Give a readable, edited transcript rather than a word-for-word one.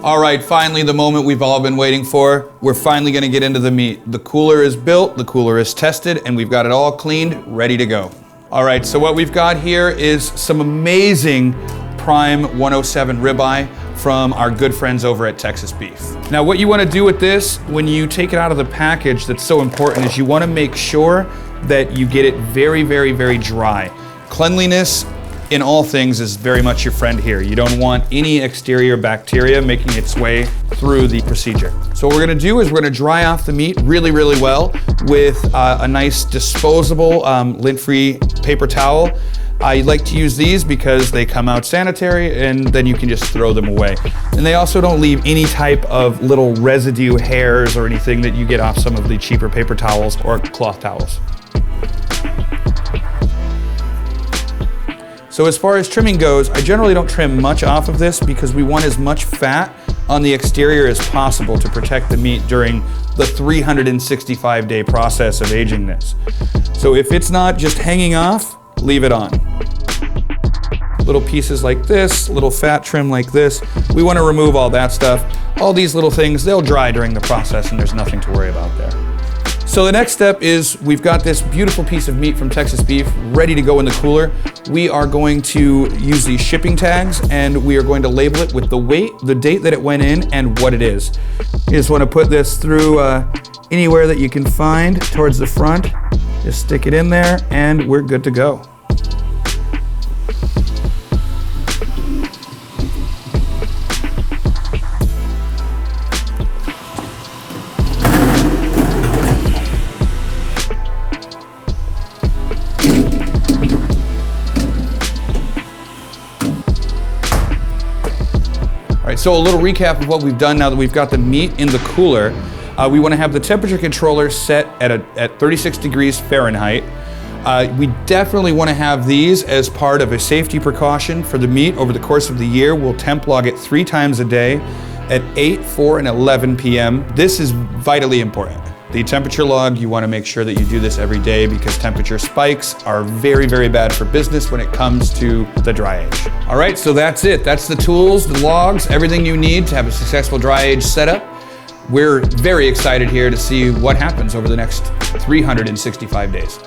All right, finally the moment we've all been waiting for. We're finally gonna get into the meat. The cooler is built, the cooler is tested, and we've got it all cleaned, ready to go. All right, so what we've got here is some amazing prime 107 ribeye from our good friends over at Texas Beef. Now what you wanna do with this, when you take it out of the package that's so important, is you wanna make sure that you get it very, very, very dry. Cleanliness in all things is very much your friend here. You don't want any exterior bacteria making its way through the procedure. So what we're gonna do is we're gonna dry off the meat really, really well with a nice disposable lint-free paper towel. I like to use these because they come out sanitary and then you can just throw them away. And they also don't leave any type of little residue hairs or anything that you get off some of the cheaper paper towels or cloth towels. So as far as trimming goes, I generally don't trim much off of this because we want as much fat on the exterior as possible to protect the meat during the 365-day process of aging this. So if it's not just hanging off, leave it on. Little pieces like this, little fat trim like this, we want to remove all that stuff. All these little things, they'll dry during the process and there's nothing to worry about there. So the next step is we've got this beautiful piece of meat from Texas Beef ready to go in the cooler. We are going to use these shipping tags and we are going to label it with the weight, the date that it went in, and what it is. You just want to put this through anywhere that you can find towards the front. Just stick it in there and we're good to go. All right, so a little recap of what we've done now that we've got the meat in the cooler. We want to have the temperature controller set at 36 degrees Fahrenheit. We definitely want to have these as part of a safety precaution for the meat over the course of the year. We'll temp log it 3 times a day at 8, 4, and 11 p.m. This is vitally important. The temperature log, you want to make sure that you do this every day because temperature spikes are very, very bad for business when it comes to the dry age. All right, so that's it. That's the tools, the logs, everything you need to have a successful dry age setup. We're very excited here to see what happens over the next 365 days.